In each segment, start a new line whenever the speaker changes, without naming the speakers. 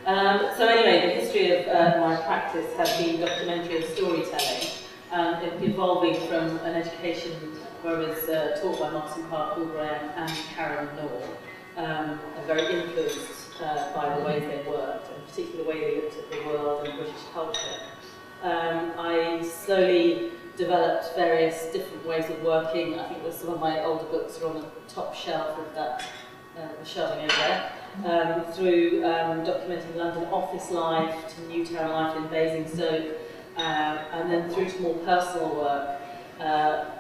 So anyway, the history of my practice has been documentary and storytelling, evolving from an education where I was taught by Martin Park Graham and Karen Knorr, and very influenced by the ways they worked, and particularly the way they looked at the world and British culture. I slowly developed various different ways of working. I think some of my older books are on the top shelf of that, the shelving over there. Through documenting London office life, to Newtown life in Basingstoke, and then through to more personal work,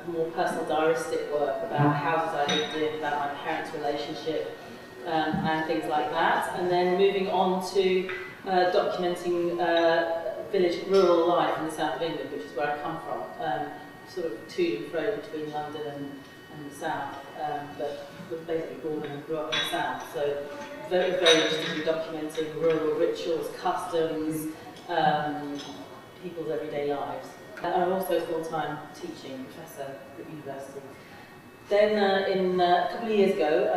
more personal diaristic work about houses I lived in, about my parents' relationship, and things like that. And then moving on to documenting village rural life in the south of England, which is where I come from, sort of to and fro between London and the south, but was basically born and grew up in the south. So very, very interested in documenting rural rituals, customs, people's everyday lives. I'm also a full-time teaching professor at university. Then, a couple of years ago,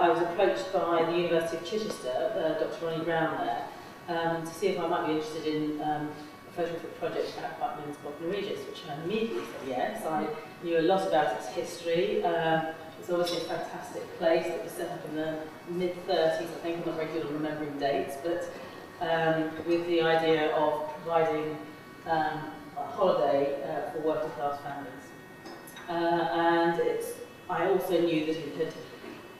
I was approached by the University of Chichester, Dr. Ronnie Brown there, to see if I might be interested in a photographic project at Butlins Bognor Regis, which I immediately said yes. I knew a lot about its history. It's obviously a fantastic place that was set up in the mid-30s, I think. I'm not very good at remembering dates, but with the idea of providing a holiday for working class families. And I also knew that it had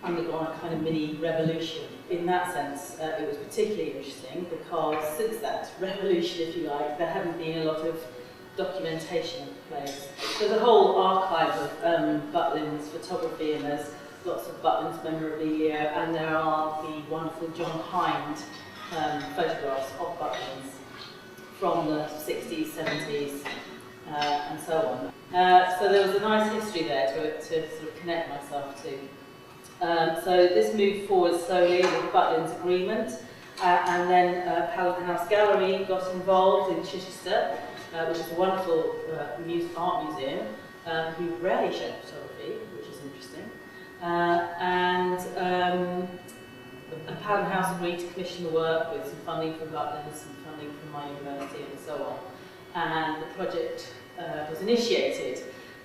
undergone a kind of mini revolution. In that sense, it was particularly interesting because since that revolution, if you like, there hadn't been a lot of documentation of the place. There's a whole archive of Butlins photography, and there's lots of Butlins memorabilia, and there are the wonderful John Hind photographs of Butlins from the 60s, 70s, and so on. So there was a nice history there to sort of connect myself to. So this moved forward slowly with the Butlins Agreement, and then Paladin House Gallery got involved in Chichester, which is a wonderful art museum, who rarely show photography, which is interesting. And Paladin House agreed to commission the work with some funding from Butlins, some funding from my university, and so on. And the project was initiated.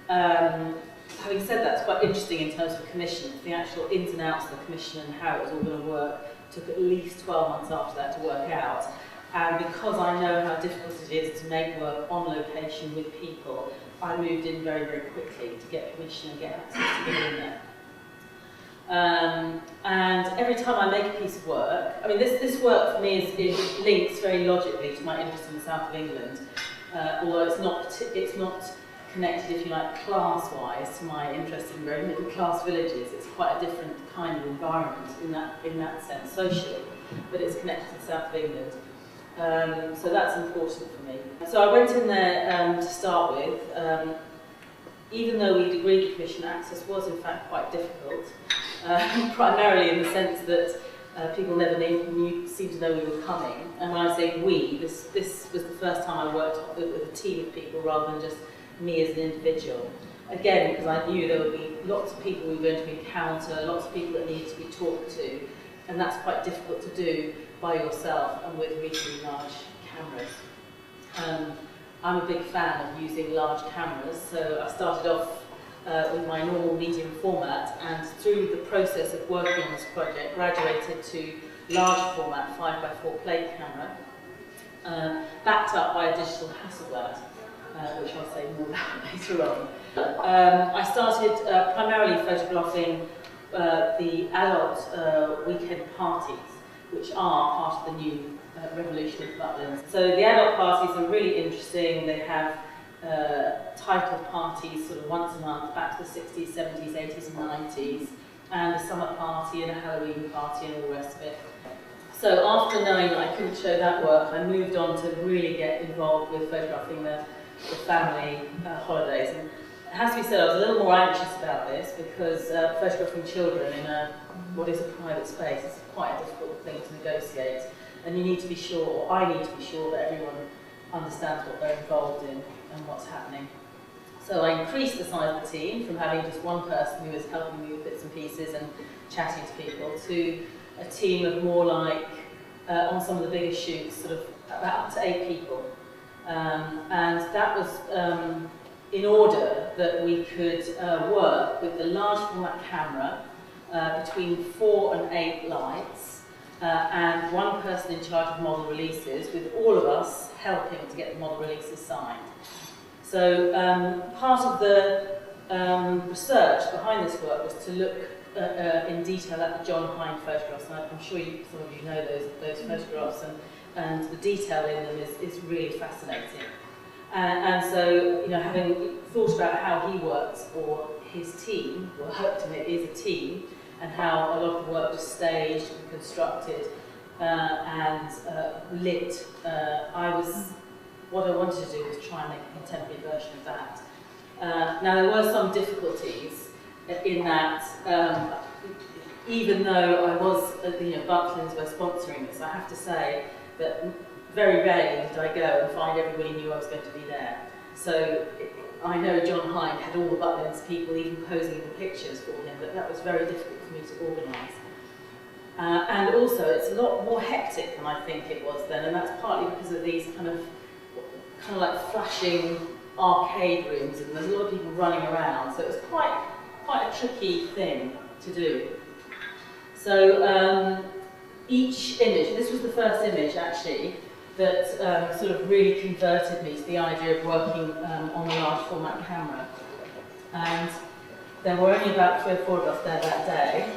Having said that, it's quite interesting in terms of commission. The actual ins and outs of the commission and how it was all going to work took at least 12 months after that to work out. And because I know how difficult it is to make work on location with people, I moved in very, very quickly to get permission and get access to get in there. And every time I make a piece of work, I mean, this work for me is links very logically to my interest in the south of England, although it's not connected, if you like, class-wise to my interest in very middle-class villages. It's quite a different kind of environment in that sense, socially, but it's connected to the south of England. So that's important for me. So I went in there to start with. Even though we'd agreed to commission, access was in fact quite difficult, primarily in the sense that people never seemed to know we were coming. And when I say we, this was the first time I worked with a team of people rather than just me as an individual. Again, because I knew there would be lots of people we were going to encounter, lots of people that needed to be talked to, and that's quite difficult to do by yourself and with reasonably large cameras. I'm a big fan of using large cameras, so I started off with my normal medium format, and through the process of working on this project, graduated to large format 5x4 plate camera, backed up by a digital Hasselblad, which I'll say more about later on. I started primarily photographing the adult weekend parties, which are part of the new revolution of Butlins. So the adult parties are really interesting. They have titled parties sort of once a month, back to the 60s, 70s, 80s and 90s, and a summer party and a Halloween party and all the rest of it. So after knowing that I couldn't show that work, I moved on to really get involved with photographing the family holidays. And it has to be said, I was a little more anxious about this because photographing children in what is a private space is quite a difficult thing to negotiate. And you need to be sure, or I need to be sure, that everyone understands what they're involved in and what's happening. So I increased the size of the team from having just one person who was helping me with bits and pieces and chatting to people to a team of more like on some of the biggest shoots, sort of about up to 8 people. And that was in order that we could work with the large format camera between 4 and 8 lights, and one person in charge of model releases, with all of us helping to get the model releases signed. So part of the research behind this work was to look in detail at the John Hind photographs, and I'm sure some of you know those photographs, and the detail in them is really fascinating. And so, you know, having thought about how he works, or his team worked, and it is a team, and how a lot of the work was staged and constructed and lit, what I wanted to do was try and make a contemporary version of that. Now, there were some difficulties in that, even though I was, Butlins were sponsoring this, I have to say that very rarely did I go and find everybody knew I was going to be there. So I know John Hind had all the Butlins people even posing in the pictures for him, but that was very difficult for me to organise. And also, it's a lot more hectic than I think it was then, and that's partly because of these kind of like flashing arcade rooms, and there's a lot of people running around, so it was quite a tricky thing to do. So each image, this was the first image actually, that sort of really converted me to the idea of working on a large format camera. And there were only about 3 or 4 of us there that day,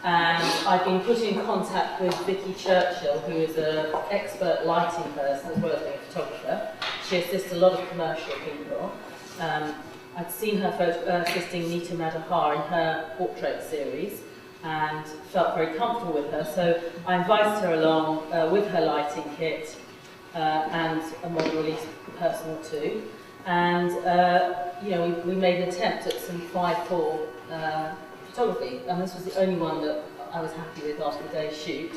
and I've been put in contact with Vicky Churchill, who is an expert lighting person as well as being a photographer. She assists a lot of commercial people. I'd seen her assisting Nita Madahar in her portrait series and felt very comfortable with her, so I invited her along with her lighting kit and a model release person or 2, and we made an attempt at some 5:4 photography, and this was the only one that I was happy with after the day's shoot,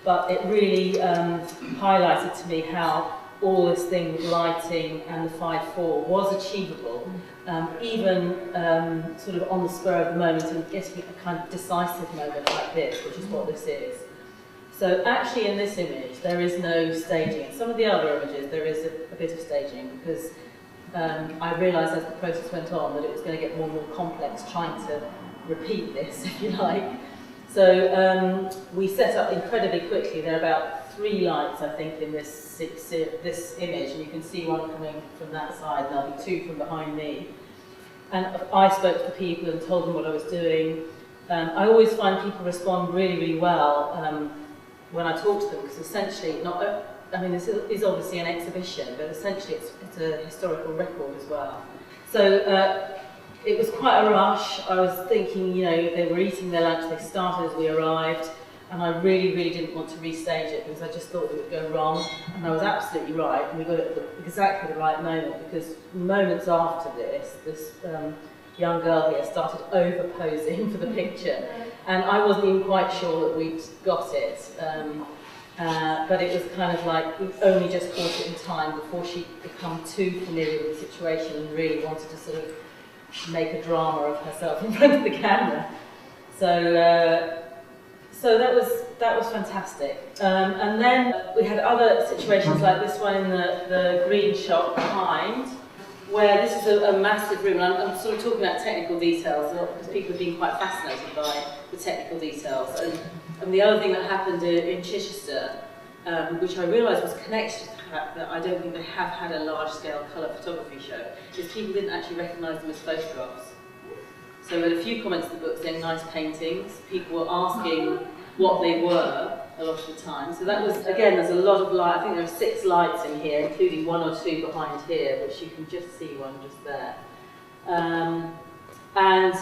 but it really highlighted to me how all this thing with lighting and the 5:4 was achievable, even sort of on the spur of the moment, and getting a kind of decisive moment like this, which is what this is. So actually in this image there is no staging. In some of the other images there is a bit of staging, because I realised as the process went on that it was going to get more and more complex trying to repeat this, if you like. So we set up incredibly quickly. There are about 3 lights, I think, in this image, and you can see one coming from that side, and there'll be 2 from behind me. And I spoke to people and told them what I was doing. I always find people respond really, really well when I talk to them, because essentially, this is obviously an exhibition, but essentially it's a historical record as well. So it was quite a rush. I was thinking, they were eating their lunch, they started as we arrived, and I really, really didn't want to restage it because I just thought it would go wrong, and I was absolutely right, and we got it at exactly the right moment, because moments after this young girl here started over-posing for the picture, and I wasn't even quite sure that we'd got it, but it was kind of like we only just caught it in time before she'd become too familiar with the situation and really wanted to sort of make a drama of herself in front of the camera. So that was fantastic. And then we had other situations like this one in the green shot behind, where this is a massive room, and I'm sort of talking about technical details, because people have been quite fascinated by the technical details. And the other thing that happened in Chichester, which I realised was connected to the fact that I don't think they have had a large-scale colour photography show, is people didn't actually recognise them as photographs. So we had a few comments in the book saying nice paintings. People were asking what they were a lot of the time. So that was, again, there's a lot of light. I think there are 6 lights in here, including 1 or 2 behind here, which you can just see one just there. And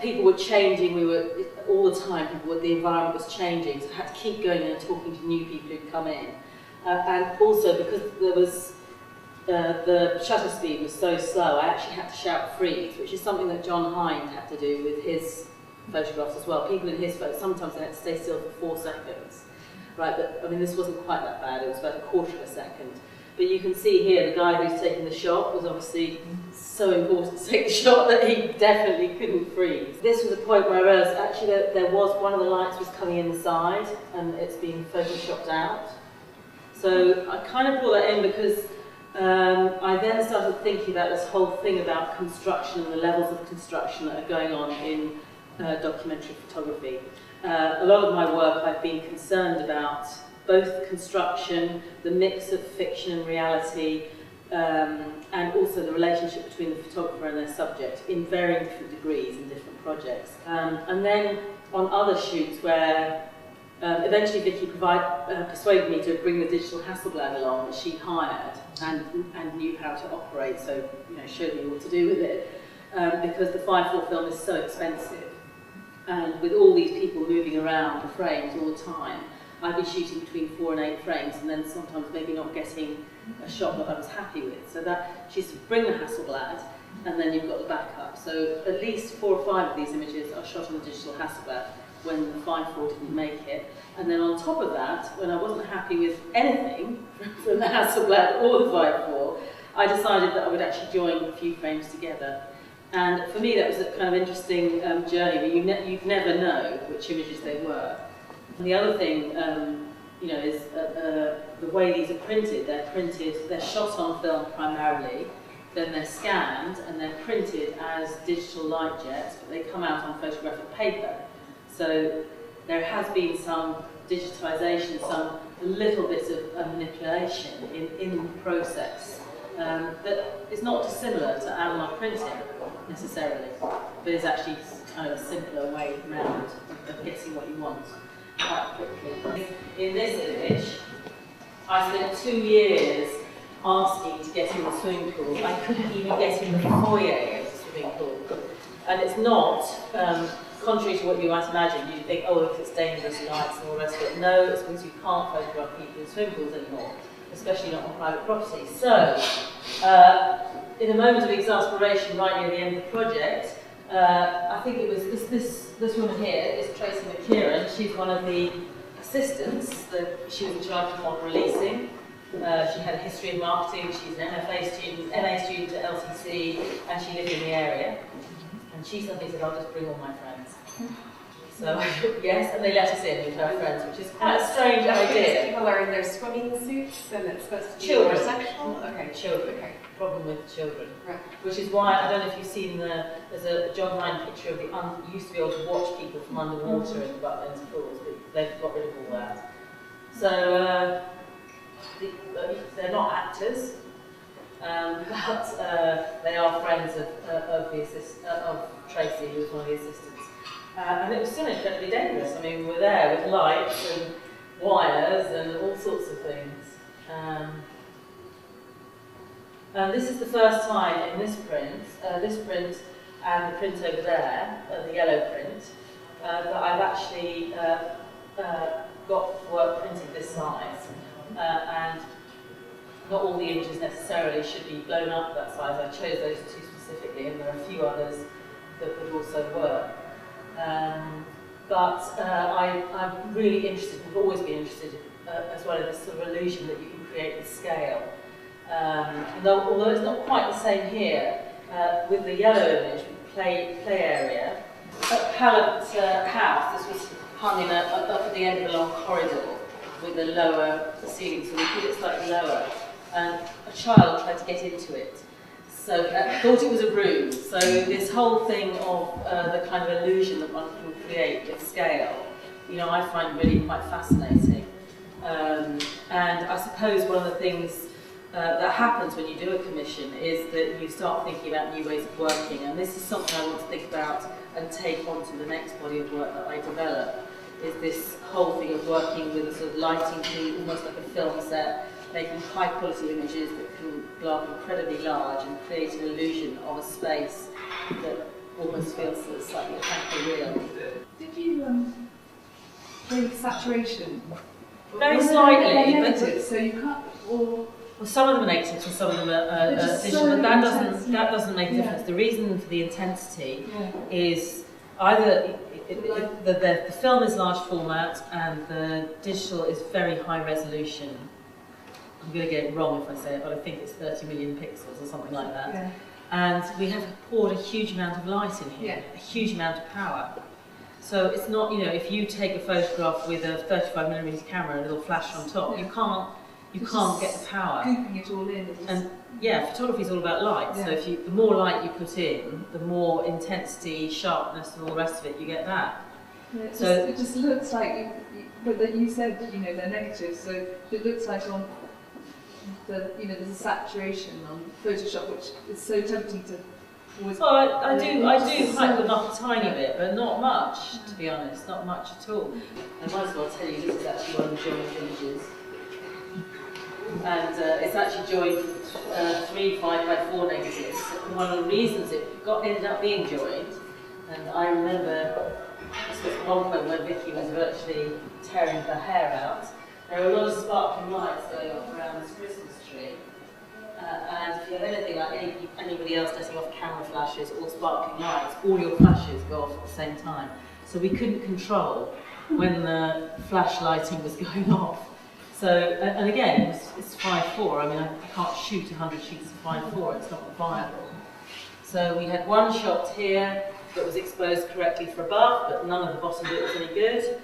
people were changing. We were all the time. The environment was changing, so I had to keep going in and talking to new people who'd come in. And also because there was the shutter speed was so slow, I actually had to shout freeze, which is something that John Hind had to do with his photographs as well. People in his photos, sometimes they had to stay still for 4 seconds, right? But I mean, this wasn't quite that bad. It was about a quarter of a second. But you can see here the guy who's taking the shot was obviously so important to take the shot that he definitely couldn't freeze. This was a point where I realised actually that there was one of the lights was coming in the side and it's being photoshopped out. So I kind of brought that in because I then started thinking about this whole thing about construction and the levels of construction that are going on in documentary photography. A lot of my work I've been concerned about both construction, the mix of fiction and reality, and also the relationship between the photographer and their subject in varying different degrees in different projects. And then on other shoots where eventually Vicky persuaded me to bring the digital Hasselblad along that she hired and knew how to operate, so showed me what to do with it, because the 5:4 film is so expensive, and with all these people moving around the frames all the time, I'd be shooting between 4 and 8 frames, and then sometimes maybe not getting a shot that I was happy with. So that she said, bring the Hasselblad, and then you've got the backup. So at least 4 or 5 of these images are shot on the digital Hasselblad when the 5:4 didn't make it. And then on top of that, when I wasn't happy with anything from the Hasselblad or the 5:4, I decided that I would actually join a few frames together. And for me, that was a kind of interesting journey where you'd never know which images they were. And the other thing, is the way these are printed. They're shot on film primarily, then they're scanned and they're printed as digital light jets, but they come out on photographic paper. So there has been some digitisation, some little bit of manipulation in the process that is not dissimilar to analog printing necessarily, but is actually kind of a simpler way around of getting what you want quite quickly. In this image, I spent 2 years asking to get in the swimming pool. I couldn't even get in the foyer of the swimming pool. And it's not, contrary to what you might imagine, you think, oh, if it's dangerous lights and all the rest of it. No, it's because you can't photograph people in swimming pools anymore, especially not on private property. So, in a moment of exasperation right near the end of the project, I think it was this woman here is Tracy McKieran. She's one of the assistants. She was in charge of model releasing. She had a history of marketing. She's an MFA student, MA student at LCC, and she lived in the area. And she suddenly said, I'll just bring all my friends. So, yes, and they let us in with her friends, which is quite a strange idea.
People are in their swimming suits and it's supposed to be
Children.
more sexual? Okay.
Children.
Okay.
Problem with children.
Right.
Which is why, I don't know if you've seen there's a John Ryan picture of you used to be able to watch people from underwater in the Butlins pools, but they've got rid of all that. So, they're not actors, but they are friends of Tracy, who was one of the assistants. And it was still incredibly dangerous. I mean, we were there with lights and wires and all sorts of things. And this is the first time in this print and the print over there, the yellow print, that I've actually got work printed this size. And not all the images necessarily should be blown up that size. I chose those 2 specifically, and there are a few others that would also work. But I'm really interested, I've always been interested as well in this sort of illusion that you can create with scale. Although it's not quite the same here, with the yellow image, with the play area, at Pallet House, this was hung up at the end of a long corridor with a lower ceiling, so we put it slightly lower. And a child tried to get into it. So thought it was a room. So this whole thing of the kind of illusion that one can create with scale, I find really quite fascinating. And I suppose one of the things that happens when you do a commission is that you start thinking about new ways of working, and this is something I want to think about and take on to the next body of work that I develop, is this whole thing of working with a sort of lighting team, almost like a film set, making high quality images that can blow up incredibly large and create an illusion of a space that almost feels sort of slightly hyper-real.
Did you bring saturation?
Very slightly, but
so you can't.
well, some of them are negatives and some of them are digital, but that doesn't make a difference. The reason for the intensity is either the film is large format and the digital is very high resolution. I'm going to get it wrong if I say it, but I think it's 30 million pixels or something like that.
Yeah.
And we have poured a huge amount of light in here, a huge amount of power. So it's not, you know, if you take a photograph with a 35mm camera and a little flash on top, you can't get the power.
Scooping it all in.
And yeah, photography is all about light. So if the more light you put in, the more intensity, sharpness, and all the rest of it, you get that.
Yeah,
it
just looks like, but that you said, you know, they're negative, so it looks like on the, you know, there's a saturation on Photoshop, which is so tempting to always.
Well, I do hype them up a tiny bit, but not much, to be honest, not much at all. I might as well tell you this is actually one of the joined images. And it's actually joined 3 5x4 negatives. One of the reasons it ended up being joined, and I remember this was one point where Vicky was virtually tearing her hair out. There were a lot of sparkling lights going off around this Christmas tree. And if you have anything like anybody else letting off camera flashes or sparkling lights, all your flashes go off at the same time. So we couldn't control when the flash lighting was going off. So, and again, it's 5.4. I mean, I can't shoot 100 sheets of 5.4, it's not viable. So we had one shot here that was exposed correctly for above, but none of the bottom bit was any good.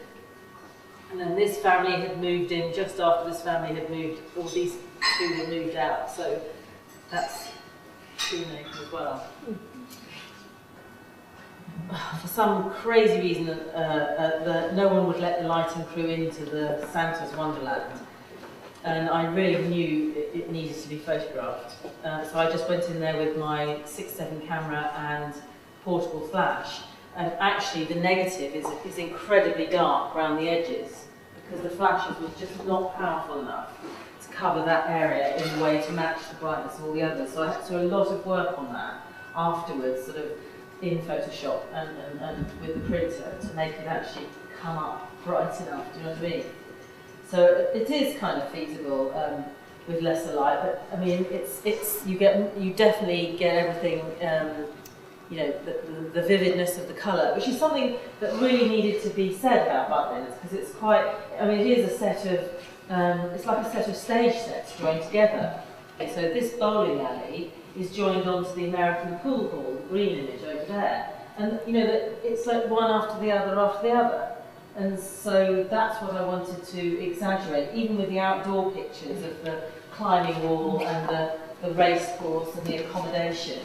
And then this family had moved in just after this family had moved, all these two had moved out. So that's true naked as well. For some crazy reason, no one would let the lighting crew into the Santa's Wonderland. And I really knew it needed to be photographed. So I just went in there with my 6.7 camera and portable flash. And actually the negative is incredibly dark around the edges because the flashes was just not powerful enough to cover that area in a way to match the brightness of all the others. So I had to do a lot of work on that afterwards, sort of in Photoshop and with the printer to make it actually come up bright enough, do you know what I mean? So it is kind of feasible with lesser light, but I mean you definitely get everything, you know, the vividness of the colour, which is something that really needed to be said about Butlins, because it's quite, I mean, it is a set of, it's like a set of stage sets joined together. Okay, so this bowling alley is joined onto the American Pool Hall, the green image over there. And you know, it's like one after the other. And so that's what I wanted to exaggerate, even with the outdoor pictures of the climbing wall and the race course and the accommodation,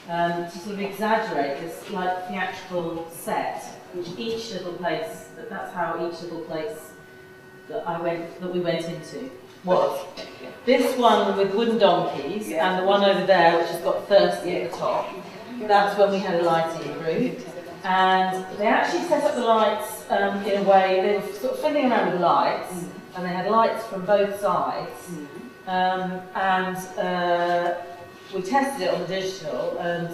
to sort of exaggerate this like theatrical set, which each little place, that's how each little place that we went into was. This one with wooden donkeys and the one over there which has got Thirsty at the top, that's when we had a lighting crew. And they actually set up the lights in a way, they were sort of fiddling around with lights, and they had lights from both sides. We tested it on the digital, and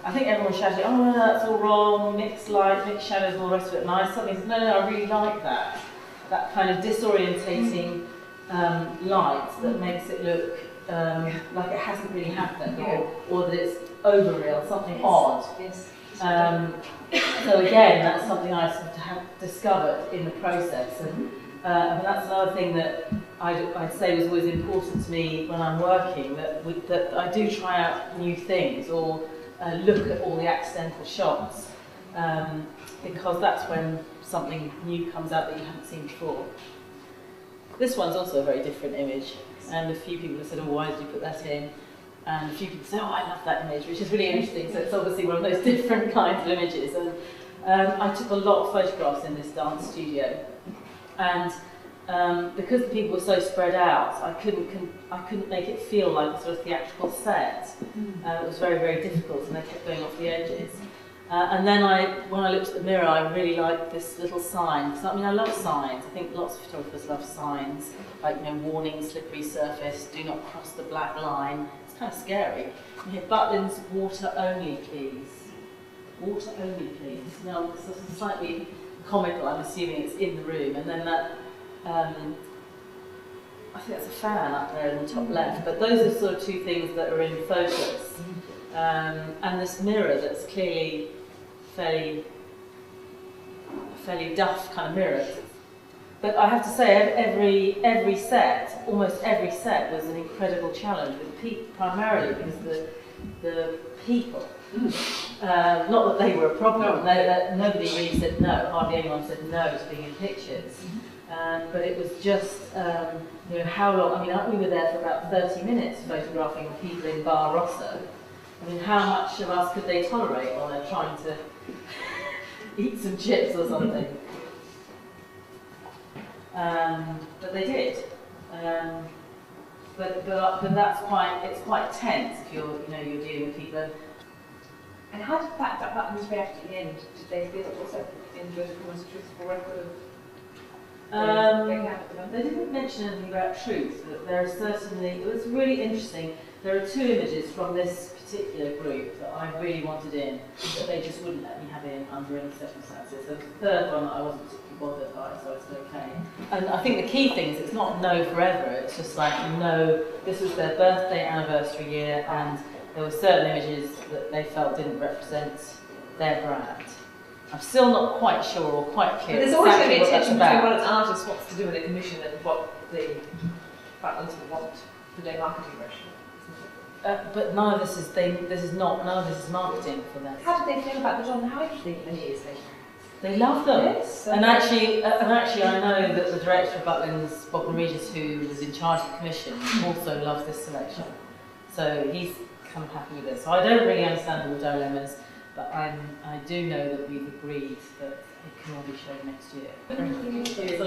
I think everyone shouted, oh no, that's all wrong, mixed light, mixed shadows, and all the rest of it. And I suddenly said, no, I really like that kind of disorientating light that makes it look like it hasn't really happened, or that it's overreal, something odd. So again, that's something I sort of have discovered in the process, and that's another thing that I'd say was always important to me when I'm working, that I do try out new things or look at all the accidental shots, because that's when something new comes out that you haven't seen before. This one's also a very different image, and a few people have said, oh, why did you put that in? And a few people say, oh, I love that image, which is really interesting. So it's obviously one of those different kinds of images. And I took a lot of photographs in this dance studio. And because the people were so spread out, I couldn't make it feel like a sort of theatrical set. It was very, very difficult, and they kept going off the edges. And then when I looked at the mirror, I really liked this little sign. Because I mean, I love signs. I think lots of photographers love signs, like, you know, warning, slippery surface, do not cross the black line. It's kind of scary. You hear Butlins, water only, please. Water only, please. Now, this is slightly comical. I'm assuming it's in the room, and then that. I think that's a fan up there in the top left. But those are sort of two things that are in focus. And this mirror that's clearly fairly duff kind of mirror. But I have to say, every set, almost every set, was an incredible challenge with primarily because the people. Not that they were a problem. Nobody really said no. Hardly anyone said no to being in pictures. But it was just, you know, how long? I mean, we were there for about 30 minutes photographing people in Bar Rosso. I mean, how much of us could they tolerate while they're trying to eat some chips or something? But they did. But that's quite tense if you're dealing with people.
And how did that Butlins react at the end? Did they feel it was almost a truthful record of?
They didn't mention anything about truth, but there are certainly, it was really interesting. There are 2 images from this particular group that I really wanted in, that they just wouldn't let me have in under any circumstances. So the third one that I wasn't particularly bothered by, so it's okay. And I think the key thing is it's not no forever, it's just like no, this was their birthday anniversary year, and there were certain images that they felt didn't represent their brand. I'm still not quite sure or quite clear.
But there's always
exactly
going to be a tension between what
about.
an artist wants to do with a commission and what the Butlins would want for their marketing version.
But none of this is marketing for them.
How did they feel about the John Howard thing many years later?
They love them.
Yes.
And actually, I know that the director of Butlins, Bob Regis, who was in charge of the commission, also loves this selection. So he's kind of happy with it. So I don't really understand all the dilemmas, but I do know that we've agreed that it can all be shown next year.
Thank you.